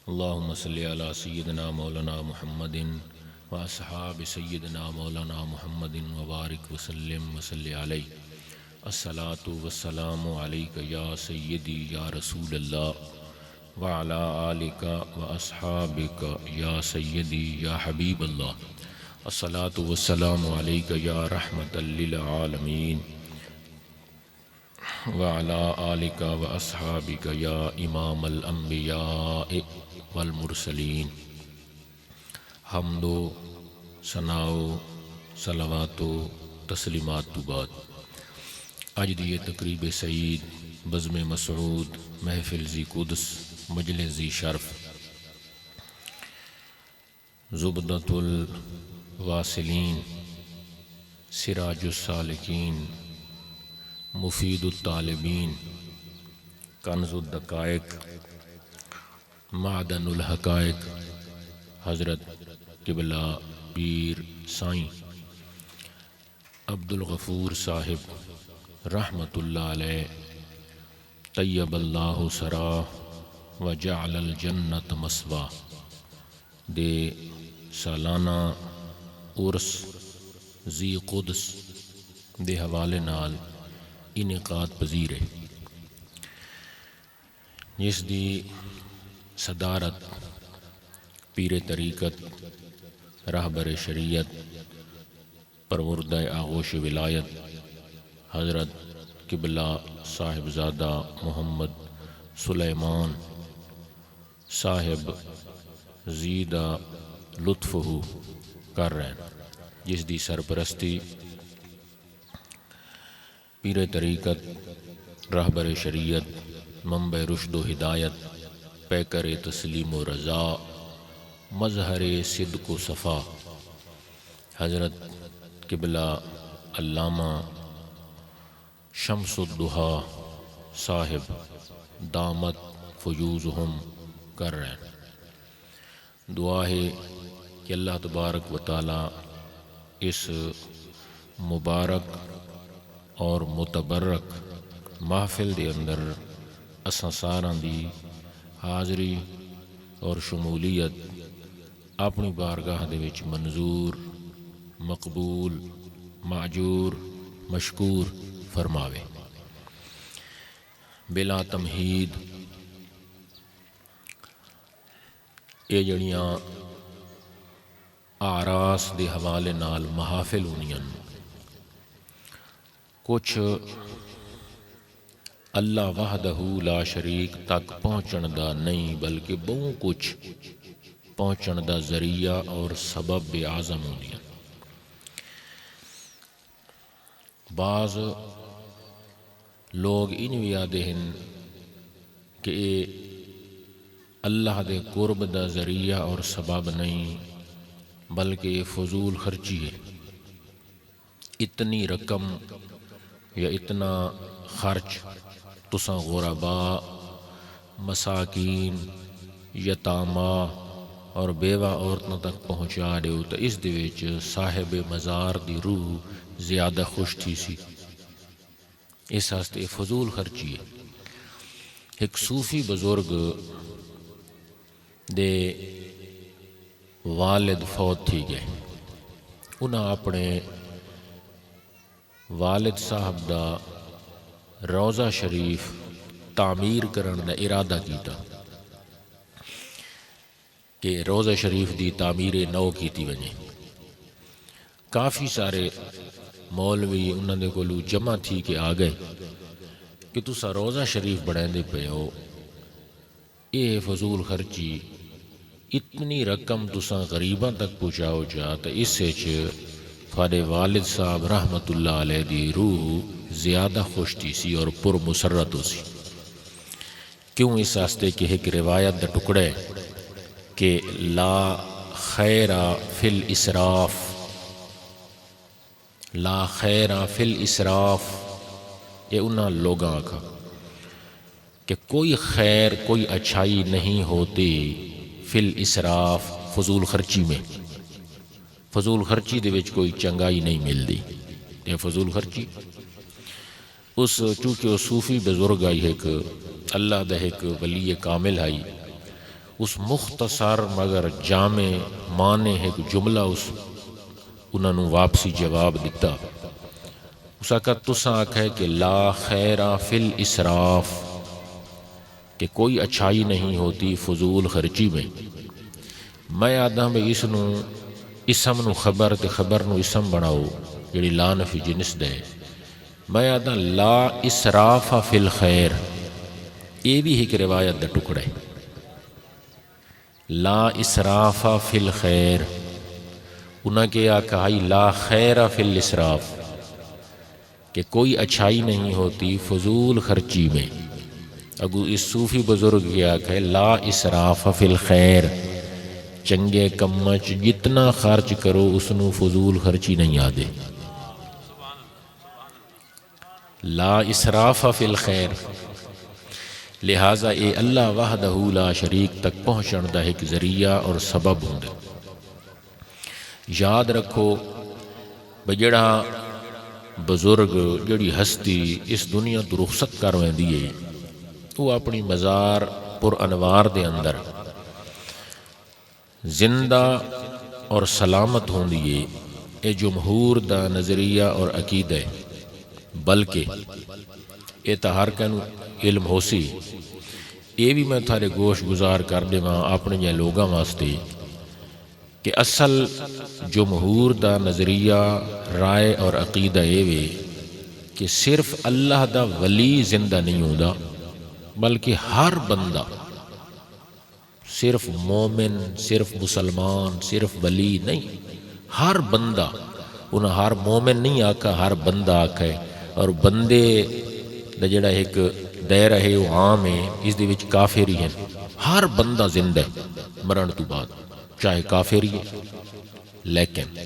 اللہم صلی علی سیدنا مولانا محمد و اصحاب سیدنا مولانا محمد وبارک وسلم وصلی علیہ الصلاۃ والسلام علیک یا سیدی یا رسول اللہ وعلی آلک و اصحابک یا سیدی یا حبیب اللہ الصلاۃ والسلام علیک یا رحمۃ للعالمین وعلی آلک و اصحابک یا امام الانبیاء والمرسلین۔ حمد و ثناء و صلوات و تسلیمات تو بعد اج دی تقریب سعید بزم مسعود محفل ذی قدس مجلس ذی شرف زبدۃ الواصلین سراج السالکین مفید الطالبین کنز الدقائق معدن الحقائق حضرت قبلہ پیر سائیں عبد الغفور صاحب رحمۃ اللہ علیہ طیب اللہ سراہ و جعل الجنت مسوا دے سالانہ عرس ذی قدس دے حوالے نال انعقاد پذیر ہے، جس دی صدارت پیر طریقت راہبر شریعت پروردہ آغوش ولایت حضرت قبلہ صاحبزادہ محمد سلیمان صاحب زیدہ لطفہ کر رہے ہیں، جس دی سرپرستی پیر طریقت راہبر شریعت منبع رشد و ہدایت پیکر تسلیم و رضا مظہر صدق و صفا حضرت قبلہ علامہ شمس الدہا صاحب دامت فیوزہم کر رہے ہیں۔ دعا ہے کہ اللہ تبارک و تعالی اس مبارک اور متبرک محفل دے اندر اساں ساراں دی حاضری اور شمولیت اپنی بارگاہ دے وچ منظور مقبول معجور مشکور فرماوے۔ بلا تمہید یہ جڑیاں آراس دے حوالے نال محافل ہونیاں کچھ اللہ وحدہ لا شریک تک پہنچن دا نہیں بلکہ بہوں کچھ پہنچن دا ذریعہ اور سبب اعظم ہوندیاں۔ بعض لوگ ان بھی آدھے ہیں کہ اے اللہ دے قرب دا ذریعہ اور سبب نہیں بلکہ یہ فضول خرچی ہے، اتنی رقم یا اتنا خرچ تساں غرباء مساکین یتامہ اور بیوہ عورتوں تک پہنچا دیو تو اس دے وچ صاحب مزار دی روح زیادہ خوش تھی سی، اس واسطے فضول خرچی ہے۔ ایک صوفی بزرگ دے والد فوت تھی گئے، انہاں اپنے والد صاحب دا روضہ شریف تعمیر کرن دا ارادہ کیتا کہ روضہ شریف دی تعمیر نو کیتی وجے۔ کافی سارے مولوی انہاں دے کولو جمع تھی کہ آ گئے کہ تسا روضہ شریف بڑھائیں دے پے ہو، یہ فضول خرچی اتنی رقم تسا غریباں تک پہنچاؤ جا تو اس سے تھوڑے والد صاحب رحمت اللہ علیہ دی روح زیادہ خوش تھی سی اور پر مسرت ہو سی۔ کیوں؟ اس واسطے کہ ایک روایت دا ٹکڑے کہ لا خیر فی الاسراف، لا خیر فی الاسراف، یہ انہاں لوگاں کا کہ کوئی خیر کوئی اچھائی نہیں ہوتی فی الاسراف، فضول خرچی میں، فضول خرچی دے وچ کوئی چنگائی نہیں ملتی۔ یہ فضول خرچی اس چونکہ وہ صوفی بزرگ آئی ایک اللہ دا ایک ولی کامل آئی، اس مختصر مگر جامع معنی ایک جملہ اس انہوں نے واپسی جواب دیتا. اس کا تساں آکھا ہے کہ لا خیر فی الاسراف، کہ کوئی اچھائی نہیں ہوتی فضول خرچی میں. میں آدھا میں اس نو اسم نو خبر تے خبر نو اسم بناؤ جڑی لا نفی جنس دے. میں آدھا لا اسراف فی الخیر، یہ بھی ایک روایت دا ٹکڑا ہے. لا اسراف فی الخیر، انہاں کے آکھا لا خیر فی الاسراف، کہ کوئی اچھائی نہیں ہوتی فضول خرچی میں. اگو اس صوفی بزرگ کے آکھا ہے لا اسراف فی الخیر، چنگے کمچ جتنا خرچ کرو اس نو فضول خرچی نہیں آدے. لا اسراف فی الخیر، لہٰذا اے اللہ وحدہ لا شریک تک پہنچن دا ایک ذریعہ اور سبب ہوں. یاد رکھو بجڑا بزرگ جڑی ہستی اس دنیا تو رخصت کر ویندی ہے، وہ اپنی مزار پر انوار دے اندر زندہ اور سلامت ہوں دیئے. اے جمہور دا نظریہ اور عقیدہ ہے، بلکہ اے تہار کنو علم ہو سی. یہ بھی میں تھارے گوش گزار کر دے ماں اپنے جائے لوگاں واسطے کہ اصل جمہور دا نظریہ رائے اور عقیدہ یہ وے کہ صرف اللہ دا ولی زندہ نہیں ہوتا، بلکہ ہر بندہ، صرف مومن، صرف مسلمان، صرف ولی نہیں، ہر بندہ. انہاں ہر مومن نہیں آکھا، ہر بندہ آکھا ہے. اور بندے دا جڑا ایک دائرہ ہے وہ عام ہے، اس دے وچ کافر ہی ہیں. ہر بندہ زندہ ہے مرن تو بعد، چاہے کافر ہی ہے. لیکن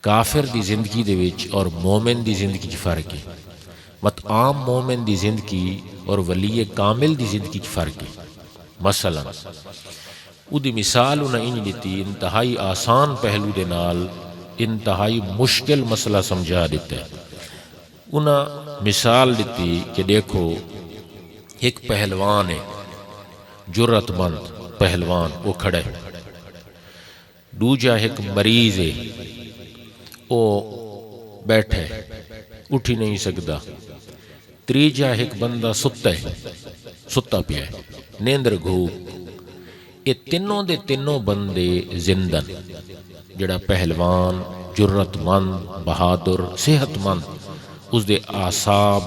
کافر دی زندگی دے وچ اور مومن دی زندگی چ فرق ہے. مت عام مومن دی زندگی اور ولی کامل دی زندگی چ فرق ہے. مثلا او دی مثال انہیں انج دیتی، انتہائی آسان پہلو دے نال انتہائی مشکل مسئلہ سمجھا دیتا ہے. انہیں مثال دیتی کہ دیکھو ایک پہلوان ہے، جرت مند پہلوان، وہ کھڑے. دوجا ایک مریض ہے، وہ بیٹھے اٹھی نہیں سکتا. تیجا ایک بندہ ستا ہے، ستا پیا ہے، نیندر گھوپ. یہ تینوں دے تینوں بندے زندہ، جڑا پہلوان جرت مند بہادر صحت مند، اس دے اعصاب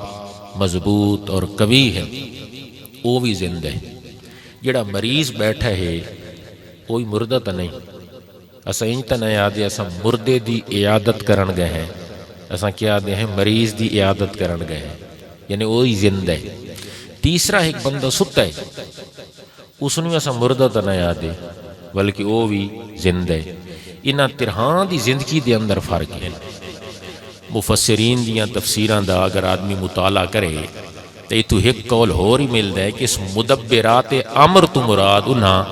مضبوط اور قوی ہیں، وہ بھی زندہ ہے. جڑا مریض بیٹھا ہے وہی مردہ تا نہیں. اسا انج نہیں آدھے اسا مردے دی عیادت کرن گئے ہیں، اسا کیا آدھے ہیں مریض دی عیادت کرن گئے ہیں، یعنی وہی زندہ ہے. تیسرا ایک بندہ ستا ہے، اس نے اسا مردہ تا نہیں آدھے بلکہ وہ بھی زندہ ہے. انہاں ترہاں دی زندگی دے اندر فرق ہے. مفسرین دیاں تفسیران دا اگر آدمی مطالعہ کرے تو یہ تو ایک قول ہو ہی ملتا ہے کہ اس مدبرات امر تو مراد انہاں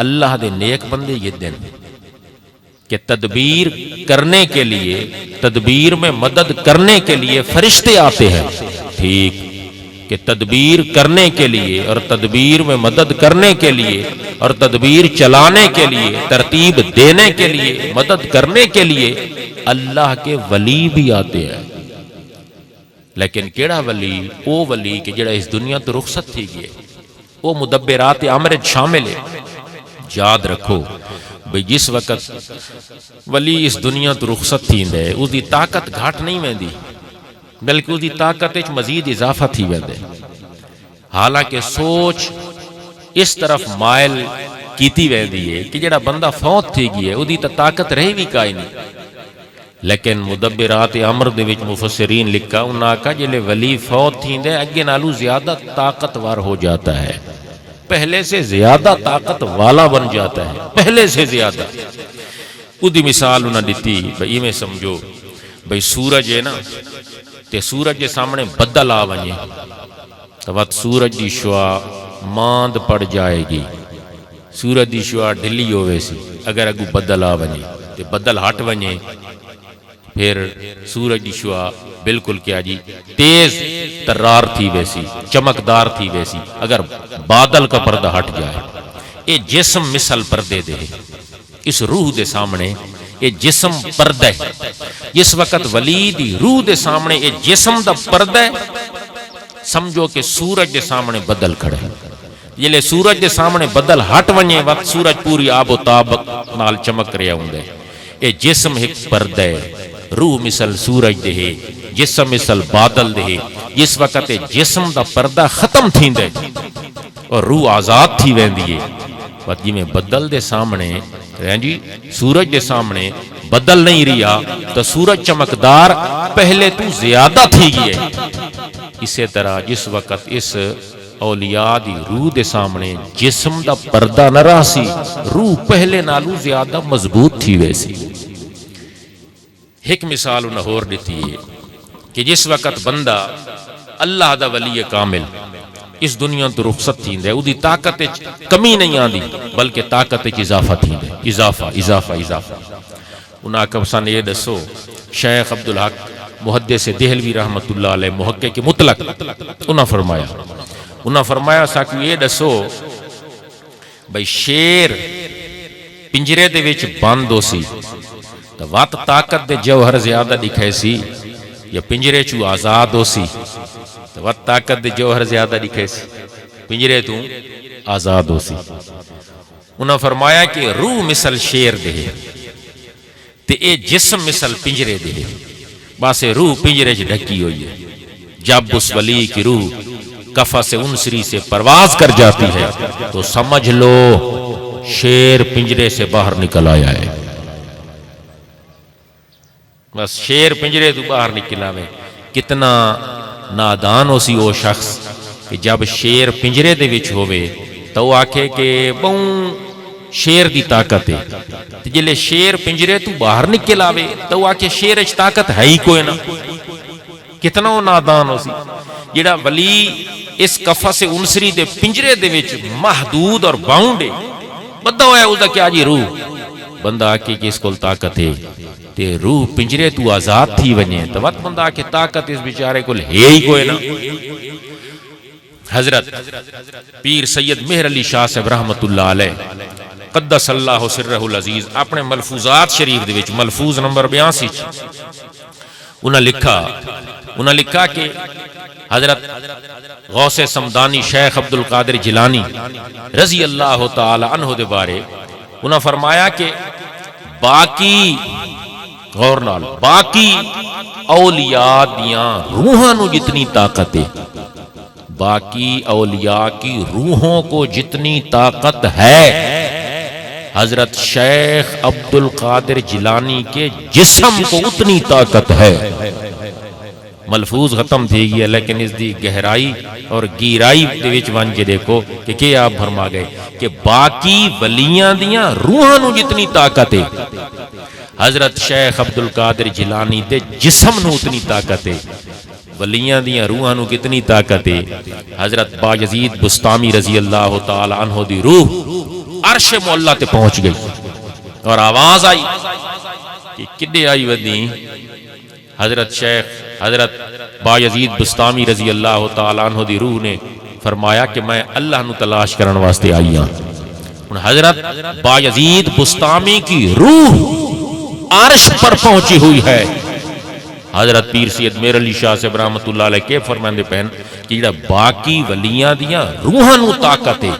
اللہ دے نیک بندے یہ دن کہ تدبیر کرنے کے لیے، تدبیر میں مدد کرنے کے لیے فرشتے آتے ہیں. ٹھیک کہ تدبیر کرنے کے لیے اور تدبیر میں مدد کرنے کے لیے اور تدبیر چلانے کے لیے، ترتیب دینے کے لیے، مدد کرنے کے لیے اللہ کے ولی بھی آتے ہیں. لیکن کیڑا ولی؟ وہ ولی کہ جڑا اس دنیا تو رخصت تھی گئے، وہ مدبرات امر شامل ہے. یاد رکھو بھئی جس وقت ولی اس دنیا تو رخصت تھی دے اس دی طاقت گھاٹ نہیں ویندی، بلکہ اس دی طاقت اچ مزید اضافہ تھی ویندے. حالانکہ سوچ اس طرف مائل کیتی ویندی ہے کہ جڑا بندہ فوت تھی گئی ہے اس دی طاقت رہی بھی کائی نہیں. لیکن مدبرات امر دے وچ مفسرین لکھا انہاں کا جلے ولی فوت تھی دے اگے نالو زیادہ طاقتور ہو جاتا ہے، پہلے سے زیادہ طاقت والا بن جاتا ہے، پہلے سے زیادہ. دی مثال انہاں دیتی بھئی میں سمجھو بھئی سورج ہے نا، تے سورج کے سامنے بدل آ ونجے تو وقت سورج دی شعاع ماند پڑ جائے گی. سورج دی شعاع ڈھلی ہوئے سی، اگر اگو بدل آ ونجے تے بدل ہٹ ونجے پھر سورج دی شعاع بالکل کیا جی تیز ترار تھی ویسی، چمکدار تھی ویسی، اگر بادل کا پردہ ہٹ جائے. یہ جسم مثل پردے دے، اس روح دے سامنے یہ جسم پردہ ہے. جس وقت ولی دی روح دے سامنے یہ جسم دا پردہ ہے، سمجھو کہ سورج دے سامنے بدل کھڑے ہیں. جلے سورج دے سامنے بدل ہٹ ونجے وقت سورج پوری آب و تاب نال چمک رہا ہوندا ہے. یہ جسم ایک پردہ ہے، روح مثل سورج دے ہے، جسم مثل بادل دے ہے. جس وقت جسم دا پردہ ختم تھیندا ہے اور روح آزاد تھی ویندی ہے، وقت جی میں بدل دے سامنے جی سورج دے سامنے بدل نہیں رہا تو سورج چمکدار پہلے تو زیادہ تھی گئی ہے. اسی طرح جس وقت اس اولیاء دی روح دے سامنے جسم دا پردہ نہ رہا سی، روح پہلے نالو زیادہ مضبوط تھی ویسی. ایک مثال انہوں نے اور دیتی ہے کہ جس وقت بندہ اللہ دا ولی کامل اس دنیا تو رخصت تھیندے او دی طاقت کمی نہیں آندی بلکہ طاقت اضافہ تھیندے، اضافہ اضافہ اضافہ. انہاں کبسان یہ دسو شیخ عبدالحق محدث دہلوی رحمت اللہ علیہ محقق مطلق انہاں فرمایا ساکو یہ دسو بھئی شیر پنجرے دے وچ بند ہو سی تو وات طاقت دے جوہر زیادہ دکھائے سی یا پنجرے چو آزاد ہو سی تو وات طاقت دے جوہر زیادہ دکھائے سی پنجرے تو آزاد ہو سی. انہاں فرمایا کہ روح مثل شیر دے تے اے جسم مثل پنجرے دے باسے روح پنجرے چ ڈھکی ہوئی ہے. جب اس ولی کی روح قفس انسری سے پرواز کر جاتی ہے تو سمجھ لو شیر پنجرے سے باہر نکل آیا ہے. بس شیر پنجرے تو باہر نکل آئے. کتنا نادان ہو سی وہ شخص کہ جب شیر پنجرے دے وچ ہوئے تو وہ آکھے کہ بہن شیر دی طاقت ہے. جلے شیر پنجرے تو باہر نکل آوے تو وہ آکھے شیر اچ طاقت ہے ہی کوئی نہ. کتنا وہ نادان ہو سی جڑا ولی اس قفس انسری دے پنجرے دے وچ محدود اور باؤنڈ ہے. بندہ ہویا اس دا کیا جی روح بندہ آکے کہ اس کو طاقت ہے تے روح پنجرے تو آزاد تھی ونجے تو وقت بندہ آکے طاقت اس بیچارے کو ہے ہی کوئی نہ. حضرت پیر سید مہر علی شاہ صاحب رحمت اللہ علیہ قدس اللہ سرہ العزیز اپنے ملفوظات شریف دے وچ ملفوظ نمبر 82 انہاں لکھا کہ حضرت غوث سمدانی شیخ عبد القادر جیلانی رضی اللہ تعالی عنہ دے بارے انہاں فرمایا کہ باقی غور نال باقی اولیاء دیاں روحاں نو جتنی طاقت ہے، باقی اولیاء کی روحوں کو جتنی طاقت ہے حضرت شیخ عبد القادر جیلانی کے جسم کو اتنی طاقت ہے. ملفوظ ختم تھی گیا لیکن اس دی گہرائی اور گیرائی دے وچ ونجے دیکھو کہ کیا آپ بھرما گئے کہ باقی ولیاں دیاں روحاں نو جتنی طاقت ہے حضرت شیخ عبد القادر جیلانی دے جسم نو اتنی طاقت ہے. ولیاں دیاں روحاں نو کتنی طاقت ہے. حضرت بایزید بستامی رضی اللہ تعالی عنہ دی روح عرش مولا تے پہنچ گئی اور آواز آئی کہ کدے آئی ودی حضرت بایزید بستامی رضی اللہ تعالی عنہ دی روح نے فرمایا کہ میں اللہ نو تلاش کرن واسطے آئی ہوں. حضرت بایزید بستامی کی روح عرش پر پہنچی ہوئی ہے. حضرت پیر سید مہر علی شاہ صاحب رحمت اللہ علیہ کے فرماندے پہن کہ جڑا باقی ولیاں دیاں روحاں نو طاقت ہے،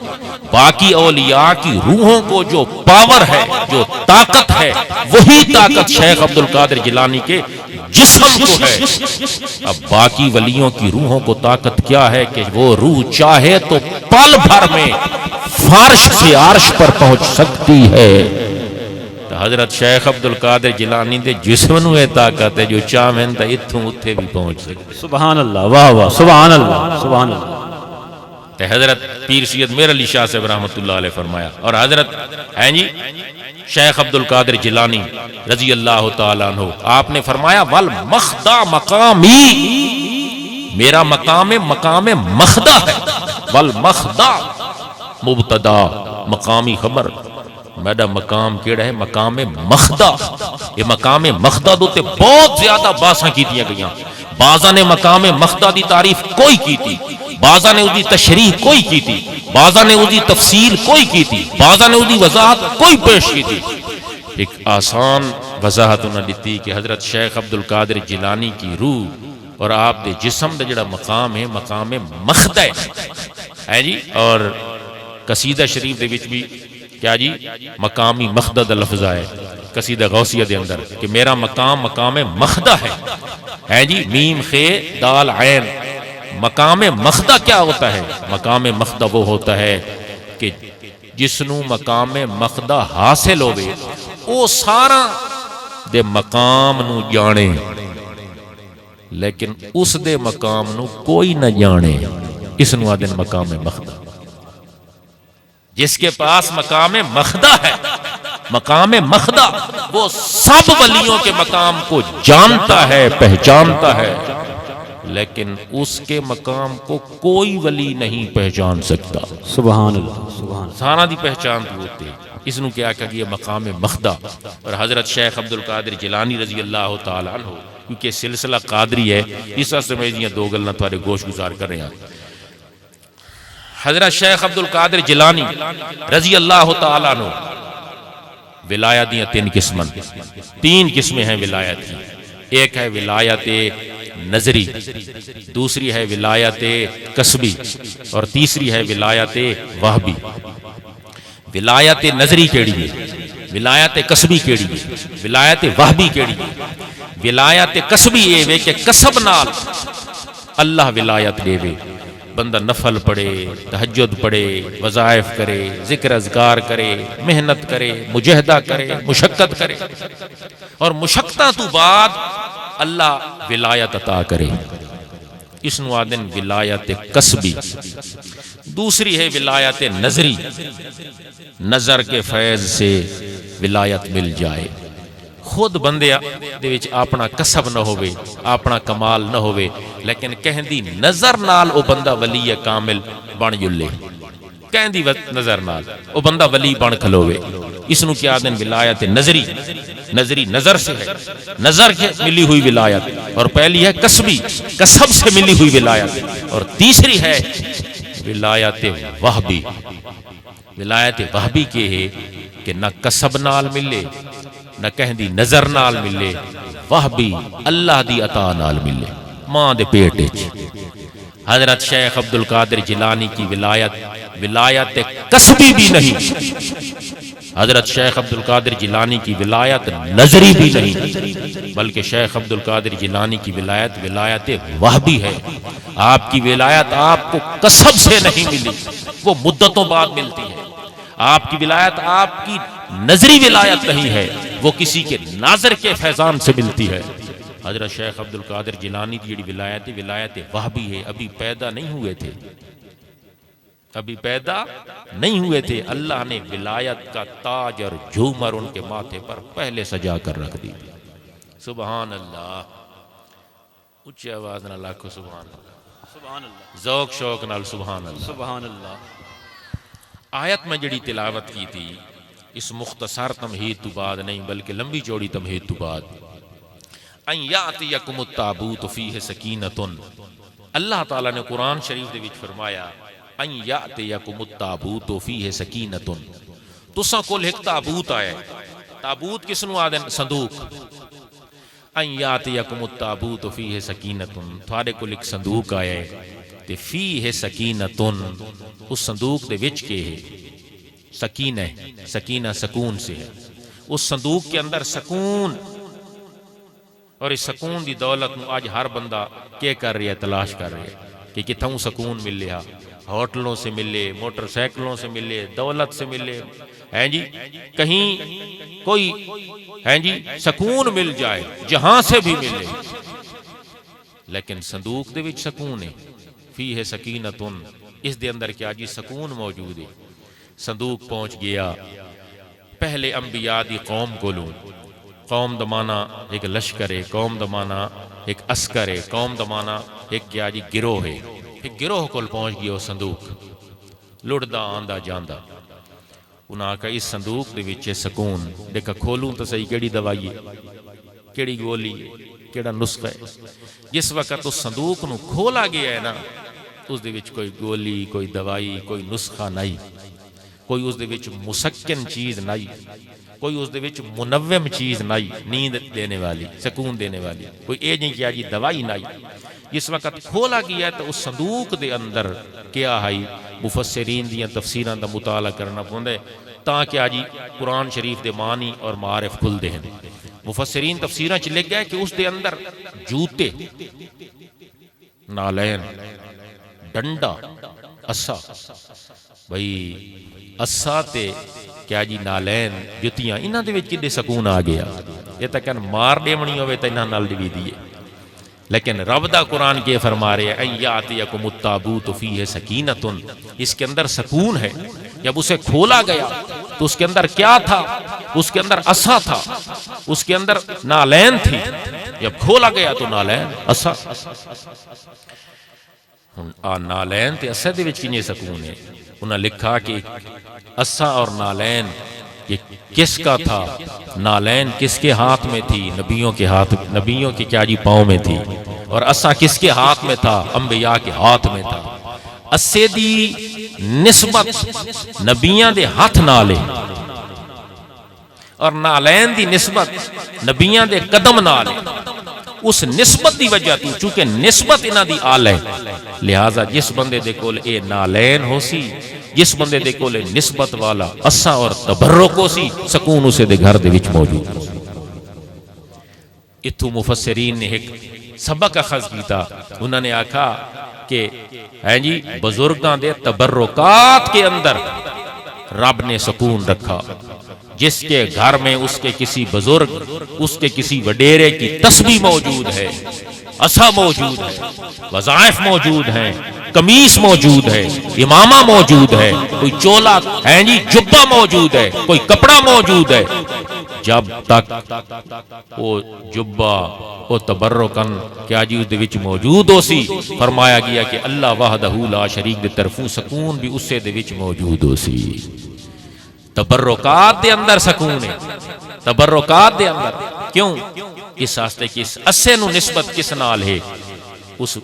باقی اولیاء کی روحوں کو جو پاور ہے جو طاقت ہے وہی طاقت شیخ عبد القادر جیلانی کے جسم کو ہے. اب باقی ولیوں کی روحوں کو طاقت کیا ہے کہ وہ روح چاہے تو پل بھر میں فرش سے عرش پر پہنچ سکتی ہے. حضرت شیخ عبد القادر جیلانی دے جسم نو طاقت ہے جو چاہیں تے ایتھوں اوتھے بھی پہنچ سکتے. سبحان اللہ، واہ واہ، سبحان اللہ، سبحان اللہ. تے حضرت پیر سید مہر علی شاہ صاحب رحمت اللہ علیہ فرمایا اور حضرت ہیں جی شیخ عبد القادر جیلانی رضی اللہ تعالی عنہ آپ نے فرمایا والمخدع مقامی، میرا مقام مخدع ہے. والمخدع مبتدا، مقامی خبر. میرا مقام کیڑا ہے؟ مقام مخدع. یہ مقام مخدع دوتے بہت زیادہ باساں کی دیا گئیاں. بعضاں نے مقام مخدع دی تعریف کوئی کی تھی، بعضاں نے اس دی تشریح کوئی کی تھی. بعضاں نے اس کی تفصیل کوئی کی تھی، بعضاں نے اس کی وضاحت کوئی پیش کی تھی۔ ایک آسان وضاحت انہوں نے دیتی کہ حضرت شیخ عبد القادر جیلانی کی روح اور آپ دے جسم دا جڑا مقام ہے، مقام مخدہ ہے جی، اور قصیدہ شریف دے وچ بھی کیا جی مقامی مخدہ دا لفظ ہے قصیدہ غوثیہ دے اندر کہ میرا مقام مقام مخدہ ہے جی، میم خے دال عین۔ مقام مخدہ کیا ہوتا ہے؟ مقام مخدہ وہ ہوتا ہے کہ جس نو مقام مخدہ حاصل ہوئے او سارا دے مقام نو جانے، لیکن اس دے مقام نو کوئی نہ جانے، اس نو آدن مقام مخدہ۔ جس کے پاس مقام مخدہ ہے، مقام مخدہ وہ سب ولیوں کے مقام کو جانتا ہے، پہچانتا ہے، لیکن اس کے مقام کو کوئی ولی نہیں پہچان سکتا۔ سبحان اللہ، سبحان اللہ۔ سارا دی پہچان بھی ہوتے اس نو کیا کہ یہ مقام مخدہ۔ اور حضرت شیخ عبد القادر جیلانی رضی اللہ تعالیٰ عنہ، کیونکہ سلسلہ قادری ہے، اس واسطے میں یہ دو گلاں تھوڑے گوش گزار کر رہے ہیں۔ حضرت شیخ عبد القادر جیلانی رضی اللہ تعالیٰ عنہ ولایت دیاں تین قسمیں ہیں ولایت کی۔ ایک ہے ولایت نظری، دوسری ہے ولایت قصبی، اور تیسری ہے ولایت وہبی۔ ولایت نظری کیڑی ہے؟ ولایت قصبی کیڑی ہے؟ ولایت وہبی کیڑی ہے؟ ولایت قصبی یہ وے کہ قصب نال اللہ ولایت دے وے، بندہ نفل پڑھے، تہجد پڑھے، وظائف کرے، ذکر اذکار کرے، محنت کرے، مجاہدہ کرے، مشقت کرے، اور مشقتاں تو بعد اللہ ولایت عطا کرے، اس نو آدن ولایت قصبی۔ دوسری ہے ولایت نظری، نظر کے فیض سے ولایت مل جائے، خود بندے دے وچ اپنا کسب نہ ہوئے، اپنا کمال نہ ہوئے، لیکن کہیں دی نظر نال او بندہ ولی کامل بن جلے، کہیں دی نظر نال او بندہ ولی بن کھلوے، اس نو کیا دن ولایت نظری۔ نظری نظر سے ہے، نظر کے ملی ہوئی ولایت، اور پہلی ہے قصبی، قصب سے ملی ہوئی ولایت، اور تیسری ہے ولایت وہبی۔ ولایت وہبی کے ہے کہ نہ قصب نال ملے، نہ کہیں دی نظر نال ملے، وہبی اللہ دی عطا نال ملے، ماں دے پیٹ وچ۔ حضرت شیخ عبد القادر جیلانی کی ولایت قصبی بھی نہیں، حضرت شیخ عبد القادر جیلانی کی ولایت نظری بھی نہیں، بلکہ شیخ عبد القادر جیلانی کی ولایت وہبی ہے۔ آپ کی ولایت آپ کو قصب سے نہیں ملی، وہ مدتوں بعد ملتی ہے۔ آپ کی ولایت آپ کی نظری ولایت نہیں ہے، وہ کسی کے ناظر کے فیضان سے ملتی ہے۔ حضرت شیخ عبد القادر جیلانی کی ولایت وہبی ہے، ابھی پیدا نہیں ہوئے تھے، ابھی پیدا نہیں ہوئے تھے، اللہ نے ولایت کا تاج اور جھومر ان کے ماتھے پر پہلے سجا کر رکھ دی۔ سبحان اللہ، اونچی آواز نال لاکھو سبحان اللہ، سبحان اللہ، ذوق شوق نال سبحان اللہ۔ سبحان اللہ۔ آیت میں جڑی تلاوت کی تھی اس مختصر تمہید تو بعد نہیں بلکہ لمبی چوڑی تمہید تو بعد، ان یاتیکم التابوت فیہ سکینۃ، اللہ تعالیٰ نے قرآن شریف دے وچ فرمایا ان یاتیکم التابوت فیہ سکینۃ، تساں کول ایک تابوت آیا ہے۔ تابوت کس نو آدن؟ صندوق۔ ان یاتیکم التابوت فیہ سکینۃ، تھوڑے کول ایک صندوق آیا ہے تے فیہ سکینۃ، اس صندوق دے وچ کے ہے سکینہ، سکینہ سکون سے ہے، اس صندوق کے اندر سکون، اور اس سکون دی دولت نو آج ہر بندہ کیا کر رہی ہے؟ تلاش کر رہی ہے کہ کتھوں سکون مل لیا، ہوٹلوں سے ملے، موٹر سائیکلوں سے ملے، دولت سے ملے، ہیں جی کہیں کوئی ہیں جی سکون مل جائے، جہاں سے بھی ملے، لیکن صندوق دے وچ سکون ہے، فیہ سکینۃ، اس دے اندر کیا جی سکون موجود ہے۔ صندوق پہنچ گیا پہلے انبیاء دی قوم کولوں، قوم دمانا ایک لشکر ہے، قوم دمانا ایک عسکر ہے، قوم دمانا ایک کیا جی گروہ ہے، ایک گروہ کول پہنچ گیا وہ صندوق، لڑدا آندا جاندا، انہاں کا اس صندوق دے وچ سکون، دیکھا کھولوں تو صحیح کیڑی دوائی ہے، کیڑی گولی ہے، کیڑا نسخہ ہے۔ جس وقت اس صندوق نو کھولا گیا ہے نا، اس دے وچ کوئی گولی، کوئی دوائی، کوئی نسخہ نہیں، کوئی اس دے وچ مسکن چیز نہیں، کوئی اس دے وچ منوم چیز نہیں، نیند دینے والی، سکون دینے والی، کوئی اے نہیں کیا جی دوائی نہیں۔ جس وقت کھولا گیا تو اس صندوق دے اندر کیا ہے، مفسرین دیاں تفسیراں دا مطالعہ کرنا پوندا ہے تاکہ جی قرآن شریف دے معنی اور معارف کھل دے ہیں۔ مفسرین تفسیراں چ لکھ گئے کہ اس دے اندر جوتے، نالین، ڈنڈا، اسا، بھئی اسا تے کیا جی نالین، جتیاں، انہاں دے وچ کدے سکون آ گیا؟ یہ تک مار دیونی ہوئے تے انہاں نال دی دیے۔ لیکن رب دا قرآن کے فرما رہے ہیں ایاتیکم التابوت فیہ سکینۃ، اس کے اندر سکون ہے۔ جب اسے کھولا گیا تو اس کے اندر کیا تھا؟ اس کے اندر اسا تھا، اس کے اندر نالین تھی۔ جب کھولا گیا تو نالین، اسا، نالین تے اسا دے وچ کنجے سکون ہے؟ انہاں لکھا کہ اسا اور نالین یہ کس کا تھا؟ نالین کس کے ہاتھ میں تھی؟ نبیوں کے ہاتھ، نبیوں کے کیا جی پاؤں میں تھی۔ اور اسا کس کے ہاتھ میں تھا؟ انبیاء کے ہاتھ میں تھا۔ اسے دی نسبت نبیاں دے ہاتھ نالے اور نالین دی نسبت نبیاں دے قدم نالے۔ اس نسبت دی وجہ تو چونکہ نسبت انہاں دی آل ہے، لہذا جس بندے دے کول اے نالین ہو سی، جس بندے دے کول نسبت والا اسا اور تبرک ہو سی، سکون اسے دے گھر دے وچ موجود۔ اتھو مفسرین نے ایک سبق اخذ کیتا، انہوں نے آکھا کہ ہے جی بزرگاں دے تبرکات کے اندر رب نے سکون رکھا۔ جس کے گھر میں اس کے کسی بزرگ، اس کے کسی وڈیرے کی تسبیح موجود ہے، اسا موجود ہے، وظائف موجود ہیں، قمیص موجود ہے، امامہ موجود ہے، کوئی چولا ہے جی جبہ موجود ہے، کوئی کپڑا موجود ہے، جب تک وہ جبہ وہ تبرکن کیا جی اس دے وچ موجود ہو سی، فرمایا گیا کہ اللہ وحدہ لا شریک دے طرفوں سکون بھی اسے دے وچ موجود ہو سی۔ تبرکات دے اندر سکون ہے، تبرکات دے اندر کیوں؟ اس واسطے کہ اس اسے نو نسبت کس نال ہے؟ اس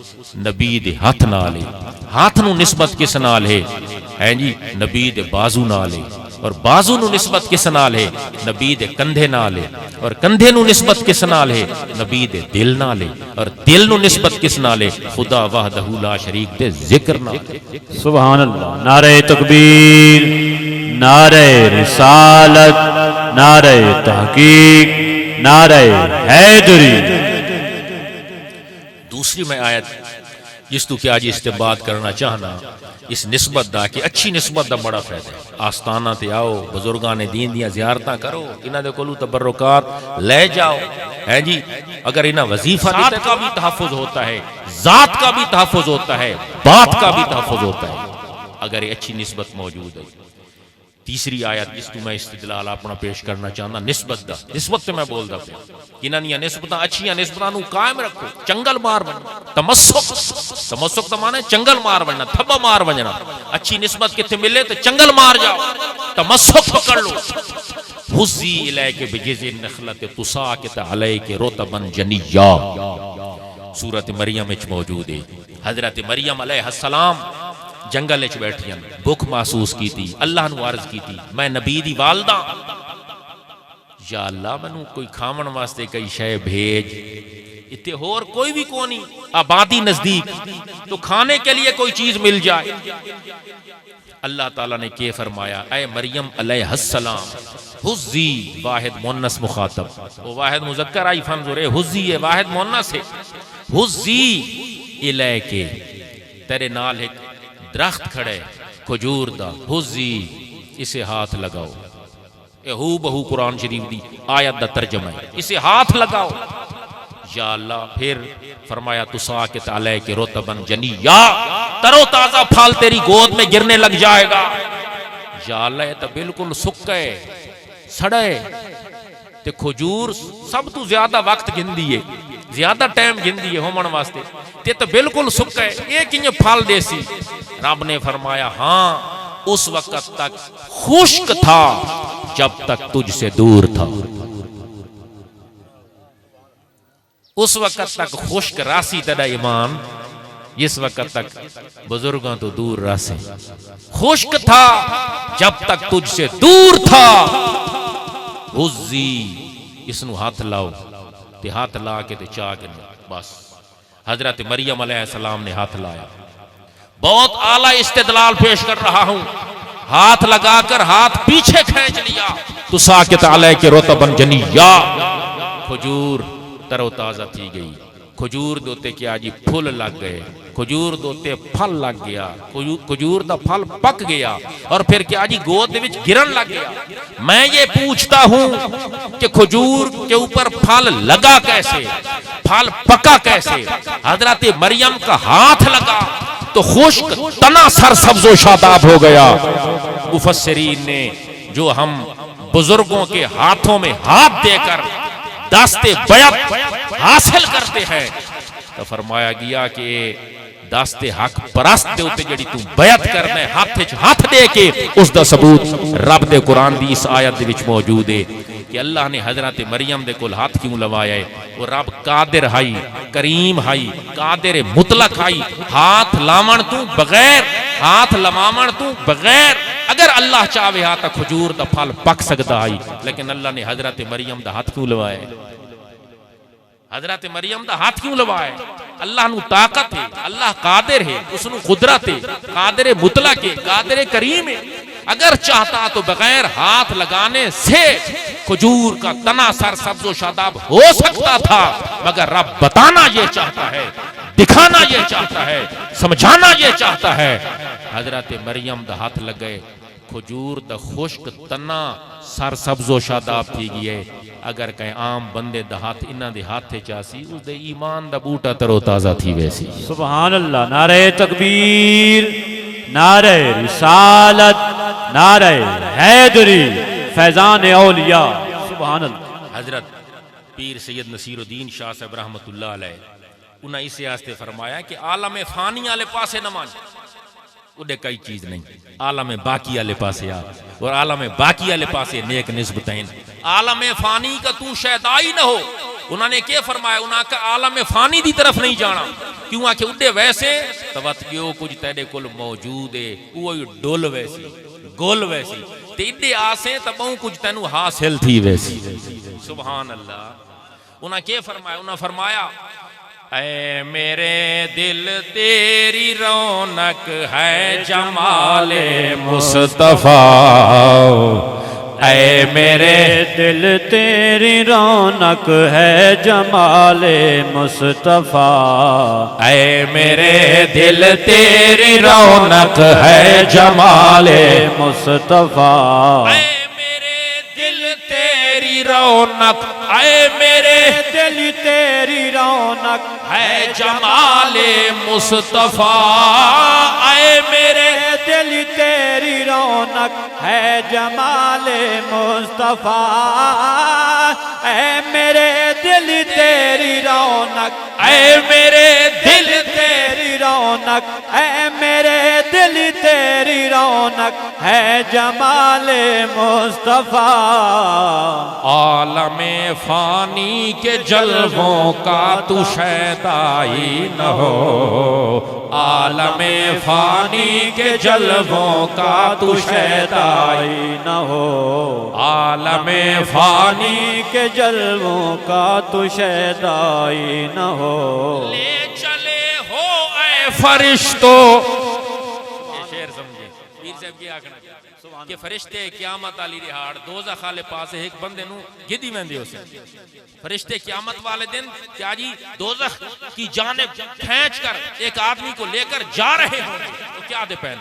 نبی دے ہاتھ نال ہے۔ ہاتھ نو نسبت کس نال ہے جی؟ نبی دے بازو نال ہے۔ اور بازو نو نسبت کس نال ہے؟ نبی دے کندھے نال ہے۔ اور کندھے نو نسبت کس نال ہے؟ نبی دے دل نال ہے۔ اور دل نو نسبت کس نال ہے؟ خدا وحدہ لا شریک دے ذکر نال۔ سبحان اللہ، نعرہ تکبیر، نعرہ رسالت، نعرہ تحقیق، نعرہ حیدری۔ دوسری میں آیت جس تو کیا جی استنباط کرنا چاہنا اس نسبت دا کہ اچھی نسبت دا بڑا فائدہ ہے۔ آستانہ تے آؤ، بزرگان دین دیاں زیارتاں کرو، انہاں دے کولوں تبرکات لے جاؤ، ہے جی۔ اگر انہاں وظیفہ ذات کا بھی تحفظ ہوتا ہے، ذات کا بھی تحفظ ہوتا ہے، بات کا بھی تحفظ ہوتا ہے اگر یہ اچھی نسبت موجود ہے۔ تیسری آیت جس کو میں استدلال اپنا پیش کرنا چاہنا نسبت دا، نسبت سے میں بول دا پیا انہاں دیاں نسبتاں اچھیاں نسبتاں نو قائم رکھو، چنگل مار بننا، تمسک، تمسک دا معنی ہے چنگل مار بننا، تھبا مار بننا۔ اچھی نسبت کتے ملے تو چنگل مار جاؤ، تمسک پکڑ لو۔ حزی الیک بجذع النخلۃ تساقط علیک رطبا جنیا، سورۃ مریم وچ موجود ہے۔ حضرت مریم علیہ السلام جنگل وچ بیٹھیاں، بھوک محسوس کیتی، اللہ نو عرض کیتی میں نبی دی والدہ، یا اللہ منو کوئی کھاون واسطے کئی شے بھیج، اتنے اور کوئی بھی کونی، آبادی نزدیک، تو کھانے کے لیے کوئی چیز مل جائے۔ اللہ تعالیٰ نے کیا فرمایا، اے مریم علیہ السلام حزی، واحد مونس مخاطب، وہ واحد مذکر آئی فنظر، حزی ہے واحد مونس ہے، حزی الیک، تیرے نال ایک درخت کھڑے کھجور دا، حزی اسے ہاتھ لگاؤ۔ اے ہو بہو قرآن شریف دی آیت دا ترجمہ ہے، اسے ہاتھ لگاؤ۔ یا اللہ پھر فرمایا تساقط علیک رطبا جنیا، ترو تازہ پھل تیری گود میں گرنے لگ جائے گا۔ یا اللہ یہ تو بالکل سکے سڑے تے کھجور سب تو زیادہ وقت گھندی ہے، زیادہ ٹائم گھندی ہے ہومن واسطے، تے تو بالکل سکے، ایک ہی پھل دے سی۔ رب نے فرمایا ہاں اس وقت تک خشک تھا جب تک تجھ سے دور تھا، اس وقت تک خشک راسی تیرا ایمان جس وقت تک بزرگاں تو دور راسے، خشک تھا جب تک تجھ سے دور تھا، غزی اس نو ہاتھ لاؤ تے ہاتھ لا کے تے چاہ کے بس حضرت مریم علیہ السلام نے ہاتھ لایا. بہت اعلیٰ استدلال پیش کر رہا ہوں. ہاتھ لگا کر ہاتھ پیچھے کھینچ لیا تو ساکت علیہ رطبن جنیا، کھجور تر و تازہ تھی گئی. کھجور دوتے کیا جی پھول لگ گئے، کھجور دوتے پھل لگ گیا، کھجور دا پھل پک گیا اور پھر کیا جی گود دے وچ گرن لگ گیا. میں یہ پوچھتا ہوں کہ کھجور کے اوپر پھل لگا کیسے، پھل پکا کیسے؟ حضرت مریم کا ہاتھ لگا تو خشک تنا سر سبز و شاداب ہو گیا. مفسرین نے جو ہم بزرگوں کے ہاتھوں میں ہاتھ دے کر دست بیعت حاصل کرتے ہیں تو فرمایا گیا کہ دست حق پرست دے اتے جڑی تو بیعت کرنا ہے ہاتھ دے کے، اس دا ثبوت رب دے قرآن دی اس آیت دے وچ موجود ہے کہ اللہ نے حضرت مریم دے کول ہاتھ کیوں لوایا ہے. وہ رب قادر ہائی، کریم ہائی، قادر مطلق ہائی. ہاتھ لاون تو بغیر، ہاتھ لماون تو بغیر اگر اللہ چاہے ہاں تو کھجور دا پھل پک سکتا ہے، لیکن اللہ نے حضرت مریم دا ہاتھ کیوں لوایا ہے؟ حضرت مریم دا ہاتھ کیوں لوایا ہے؟ اللہ نو طاقت ہے، اللہ قادر ہے، اس نو قدرت ہے، قادر مطلق ہے، قادر کریم ہے. اگر چاہتا تو بغیر ہاتھ لگانے سے کھجور کا تنا سر سبز و شاداب ہو سکتا تھا، مگر رب بتانا یہ چاہتا ہے، دکھانا یہ چاہتا ہے، سمجھانا یہ چاہتا ہے. حضرت مریم دا ہاتھ لگے، کھجور دا خشک تنا سر سبز و شاداب تھی گئے. اگر کہیں عام بندے دا ہاتھ انہاں دے ہاتھے چاسی، اس دے ایمان دا بوٹا تر و تازہ تھی ویسی. سبحان اللہ. نعرہ تکبیر، نعرہ رسالت، نعرہ حیدری، فیضان اولیاء. سبحان اللہ. حضرت پیر سید نصیر الدین شاہ صاحب رحمت اللہ علیہ انہاں اس واسطے فرمایا کہ عالم فانی والے پاسے نہ مان، اُدے کئی چیز نہیں، عالم باقی والے پاسے آ، اور عالم باقی والے پاسے نیک نسبتیں. عالم فانی کا تو شیدائی نہ ہو. انہوں نے کیا فرمایا؟ انہوں نے کہا عالم فانی دی طرف نہیں جانا. کیوں آکے اُدے ویسے توت کیوں کچھ تیرے کل موجود ہے، وہی ڈول ویسی گول ویسی تیدے آسیں تبوں کچھ تینو حاصل تھی ویسی. سبحان اللہ. انہوں نے کیا فرمایا؟ انہوں نے فرمایا اے میرے دل تیری رونق ہے جمال مصطفیٰ، اے میرے دل تیری رونق ہے جمال مصطفیٰ، اے میرے دل تیری رونق ہے جمال مصطفیٰ، اے میرے دل تیری رونق، اے میرے دل تیری رونق ہے جمال مصطفیٰ، اے میرے دل تیری رونق ہے جمال مصطفیٰ، اے میرے دل تیری رونق، اے میرے دل تیری رونق، اے میرے دل تیری رونق ہے جمال مصطفیٰ. عالم فانی کے جلووں کا تو شیدائی نہ ہو، عالم فانی کے جلووں کا تو شیدائی نہ ہو، عالم فانی کے جلووں کا تو شیدائی نہ ہو. لے چلے ہو اے فرشتو. یہ شعر سمجھے پیر صاحب کی آکھنا کہ فرشتے قیامت علی رہاڑ دوزخ والے پاسے ایک بندے نو گدی ویندے ہو سے. فرشتے قیامت والے دن کیا جی دوزخ کی جانب کھینچ کر ایک آدمی کو لے کر جا رہے ہوں گے. تو کیا دے پہن؟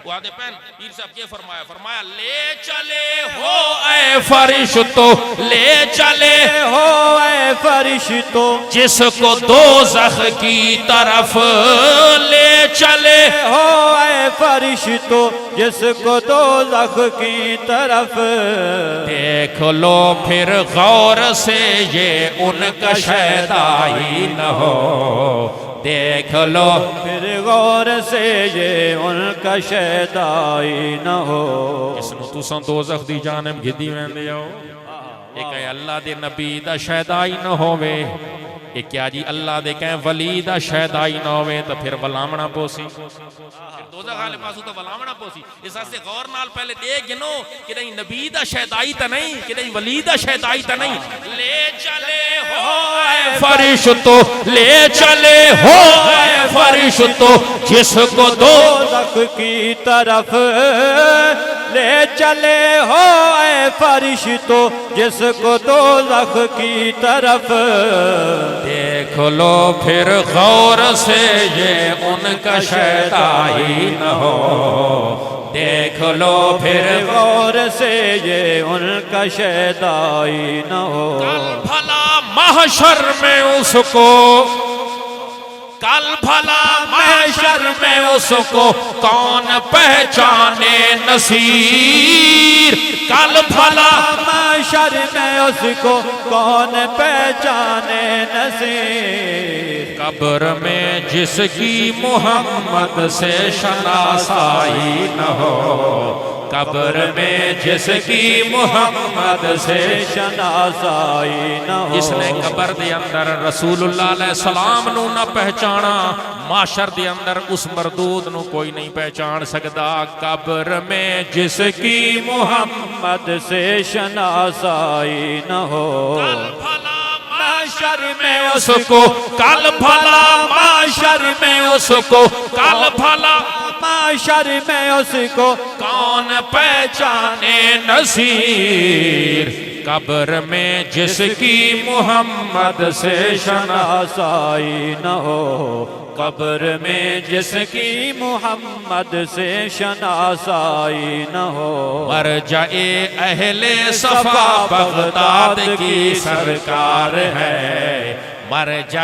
وہ آدھے پہن پیر صاحب کیا فرمایا؟ فرمایا لے چلے ہو اے فرشتو، لے چلے ہو اے فرشتو، جس کو دوزخ کی طرف لے چلے ہو اے فرشتو، جس کو دوزخ کی طرف. دیکھ لو پھر غور سے یہ ان کا شیدائی نہ ہو، دیکھ لو پھر غور سے یہ ان کا شیدائی نہ ہو. اس نو تساں دوزخ دی جانب گدی ویندے ہو. ایک ہے اللہ دے نبی دا شیدائی نہ ہووے، کہ کیا جی اللہ دے کہیں ولی دا شہدائی نہ ہوئے تو پھر ولامنا پوسی دوزخ والے پاسو تو ولامنا پوسی اس سے غور نال پہلے دے گنو کہ نہیں نبی دا شہدائی تا نہیں کہ نہیں ولی دا شہدائی تا نہیں لے چلے ہو اے فرشتو لے چلے ہو اے فرشتو جس کو دوزخ کی طرف لے چلے ہو اے فرشتو جس کو دوزخ کی طرف دیکھ لو پھر غور سے یہ ان کا شہدائی نہ ہو دیکھ لو پھر غور سے یہ ان کا شہدائی نہ ہو کل بھلا محشر میں اس کو کل بھلا محشر میں اس کو کون پہچانے نصیر کل بھلا محشر میں اس کو کون پہچانے نصیر قبر میں جس کی محمد سے شناسائی نہ ہو قبر میں جس کی محمد سے شناسائی نہ ہو جس نے قبر دے اندر رسول اللہ علیہ السلام نو نہ پہچانا معاشر دے اندر اس مردود نو کوئی نہیں پہچان سکتا قبر میں جس کی محمد سے شناسائی نہ ہو معاشر میں اس کو کل بھلا معاشر میں اس کو کل بھلا معاشر میں اس کو کون پہچانے نصیر قبر میں جس کی محمد سے شناسائی نہ ہو قبر میں جس کی محمد سے شناسائی نہ ہو مرجع اہل صفا بغداد کی سرکار ہے مرجع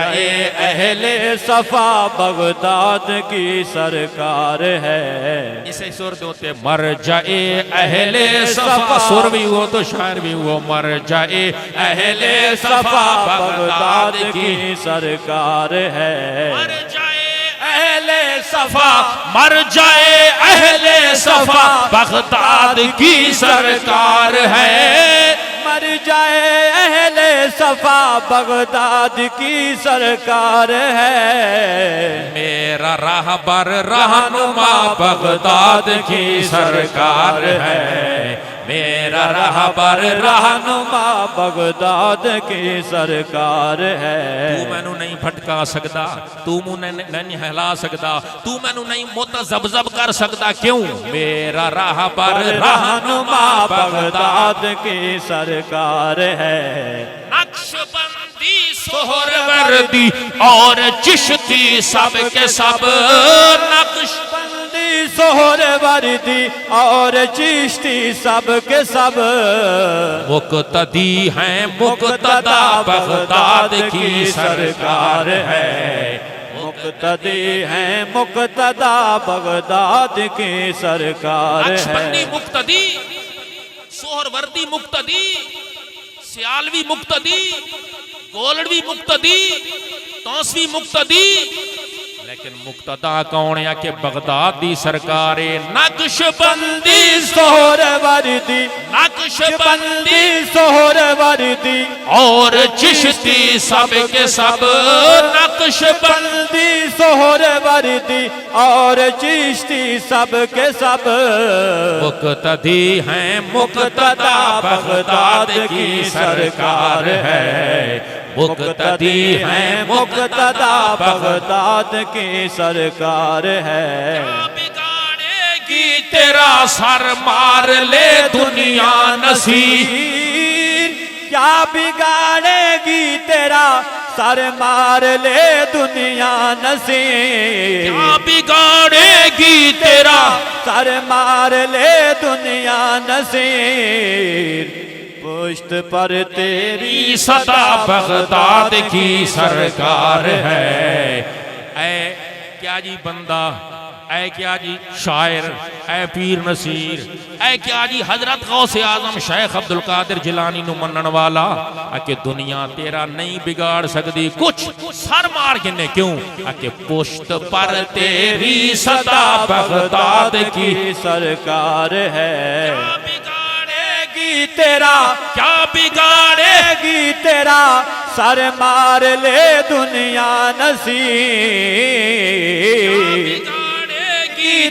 اہل صفا بغداد کی سرکار ہے اسے سر ہوتے مرجع اہل صفا سر بھی ہو تو شاعر بھی ہو مرجع اہل صفا بغداد کی سرکار ہے مرجع اہل صفا مرجع اہل صفا بغداد کی سرکار ہے مرجع اہل صفا بغداد کی سرکار ہے میرا راہبر رہنما بغداد کی سرکار ہے میرا راہبر رہنما بغداد کی سرکار ہے تو میں نو نہیں بھٹکا سکتا تو میں نہیں ہلا سکتا تو میں نو نہیں متزبزب کر سکتا کیوں میرا راہبر رہنما بغداد کی سرکار ہے نقش بندی سہروردی اور چشتی سب کے سب نقش بندی سہروردی اور چشتی سب کے سب مقتدی ہیں مقتدی بغداد کی سرکار ہے مقتدی ہیں مقتدی بغداد کی سرکار ہے نقشبندی مقتدی سہروردی مقتدی سیالوی مقتدی گولڑوی مقتدی توسوی مقتدی لیکن مقتدا کون ہے کہ بغدادی سرکار نقش بندی سہروردی نقش بندی سہروردی اور چشتی سب کے سب نقش بندی سہروردی اور چشتی سب کے سب مقتدی ہیں مقتدا بغداد کی سرکار ہے مقتدی ہیں مقتدا بغداد کی سرکار ہے بگاڑے گی تیرا سر مار لے دنیا نصیر کیا بگاڑے گی تیرا سر مار لے دنیا نصیر کیا بگاڑے گی تیرا سر مار لے دنیا نصیر پشت پر تیری صدا بغداد کی سرکار ہے اے کیا جی بندہ اے کیا جی شاعر اے پیر نصیر اے کیا جی حضرت غوث اعظم شیخ عبدالقادر جیلانی نو منن والا کہ دنیا تیرا نہیں بگاڑ سکتی کچھ سر مار گنے کیوں کہ پشت پر تیری صدا بغداد کی سرکار ہے تیرا کیا بگاڑے گی تیرا سر مار لے دنیا نصیب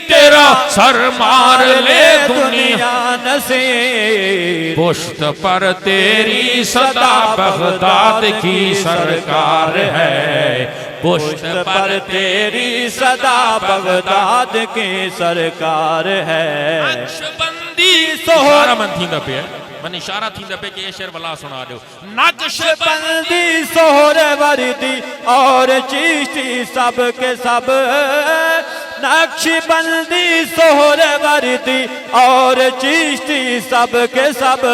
تیرا سر مار لے دنیا نصیب پشت پر تیری صدا بغداد کی سرکار ہے پشت پر تیری صدا بغداد کی سرکار ہے نقشبندی اشارہ من تھی پہ ہے من اشارہ تھی پہ کہ یہ شعر بلا سنا دو نقشبندی سہر وردی اور چیشتی سب کے سب نقشبندی سہر وردی اور چیشتی سب کے سب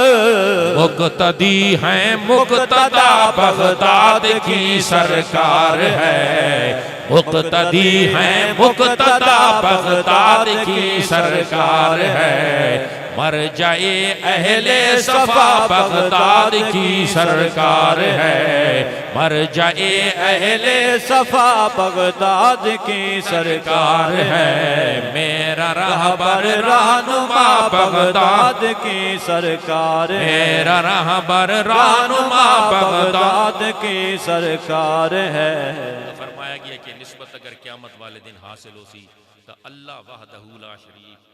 مقتدی ہیں مقتدی بغداد کی سرکار ہے مقتدی ہیں مقتدی بغداد کی سرکار ہے مر جائے اہل صفا بغداد کی سرکار ہے مر جائے اہل صفا بغداد کی سرکار ہے میرا رہبر رہنما بغداد کی سرکار ہے میرا رہبر رہنما بغداد کی سرکار ہے فرمایا گیا کہ نسبت اگر قیامت والے دن حاصل ہو سی تو اللہ وحدہ لا شریک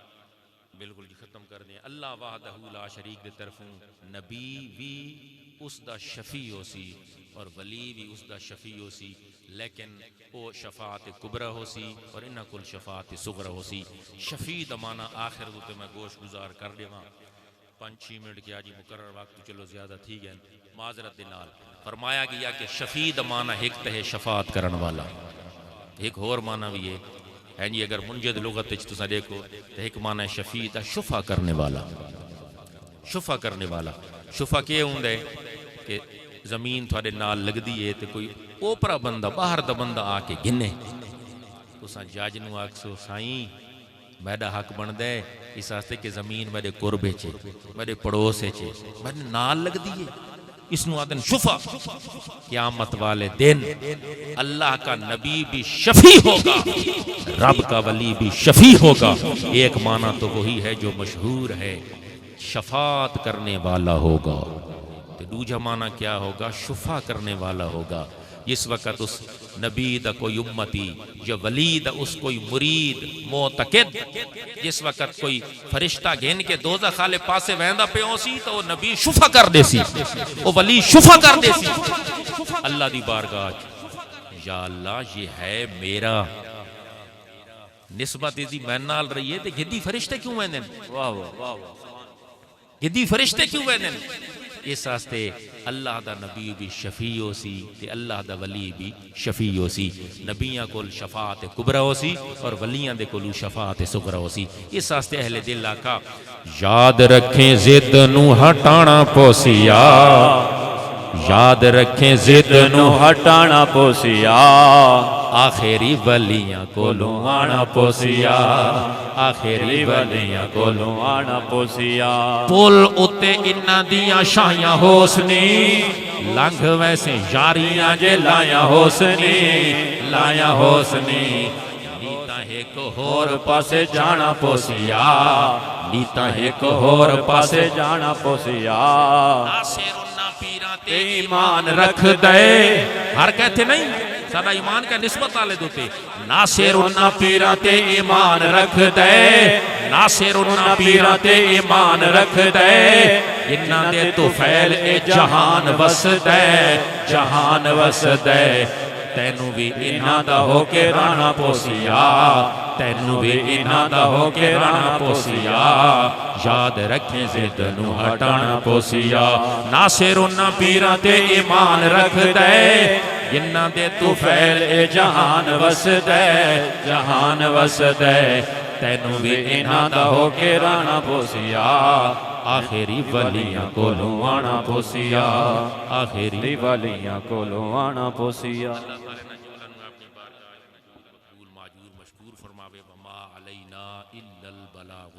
بالکل جی ختم کر دیں اللہ وحدہ لا شریک دے طرفوں نبی بھی اس دا شفیع ہو سی اور ولی بھی اس دا شفیع ہو سی لیکن وہ شفاعت کبرا ہو سی اور انہا کل شفاعت صغرا ہو سی شفیع دا معنی آخر دوتے میں گوش گزار کر دے وہاں 5-6 منٹ کیا جی مقرر وقت چلو زیادہ تھی گئے معذرت دنال فرمایا گیا کہ شفیع دا معنی ایک تہ شفاعت کرن والا ایک اور معنی بھی ہے جی اگر منجد لغت تسا دیکھو تو ایک معنی ہے شفیع دا شفا کرنے والا شفا کرنے والا شفا کیا ہوں ہے کہ زمین تھوڑے نال لگ دیئے تو کوئی اوپرا بندہ باہر دا بندہ آکے گنے تو سا جاجنو آکسو سائیں میڈا حق بن دے اس آستے کہ زمین میرے قربے چھے میرے پڑوسے چھے میرے نال لگ دیئے اس نو آدن شفا قیامت والے دن اللہ کا نبی بھی شفیع ہوگا رب کا ولی بھی شفیع ہوگا ایک معنی تو وہی ہے جو مشہور ہے شفاعت کرنے والا ہوگا تو دوجہ معنی کیا ہوگا شفا کرنے والا ہوگا جس وقت اس نبی دا کوئی امتی یا ولی دا اس کوئی مرید معتقد جس وقت کوئی فرشتہ گھن کے دوزخ والے پاسے ویندہ پہ ہو سی تو وہ نبی شفا کر دے سی وہ ولی شفا کر دے سی اللہ دی بارگاہ یا اللہ یہ ہے میرا نسبت دی میں نال رہی ہے تے گدی فرشتے کیوں ویندن واہ واہ واہ گدی فرشتے کیوں ویندن اس واسطے اللہ دا نبی بھی شفیع ہو سی تے اللہ دا ولی بھی شفیع ہو سی نبیاں کول شفاعت کبرا ہو سی اور ولیاں دے کولو شفاعت صغرا ہو سی اس واسطے اہل دل آقا یاد رکھیں ضد نو ہٹانا پوسیا یاد رکھیں ضد نو ہٹانا پوسیا آخری ولیاں کولو آنا پوسیا آخری ولیاں کولو آنا پوسیا پول اتے انہ دیاں شاہیاں حسنی لنگ ویسے یاریاں جے لایا حسنی لایا حسنی نیتا ایک ہور پاسے جانا پوسیا نیتا ایک ہور پاسے جانا پوسیا ناصر انہ پیران تے ایمان رکھ دے ہر کہتے نہیں سادہ ایمان کا نسبت آلے دوتے ناصر انہ پیران تے ایمان رکھ دے ناصر انہ پیران تے ایمان رکھ دے انہ دے تو فیل اے جہان وس دے جہان وس دے تینو بھی انہ دا ہو کے رانا پوسیا تینو بھی انہ دا ہو کے رانا پوسیا یاد رکھیں ضد نو ہٹانا پوسیا ناصر انہ پیران تے ایمان رکھ دے انہ دے تو فیل اے جہان وس دے جہان وس دے تینو بھی انہ دا ہو کے رانا پوسیا آخری ولیاں کولو آنا پوسیا آخری ولیاں کولو آنا پوسیا مشکور فرماوے وما علینا الا البلاغ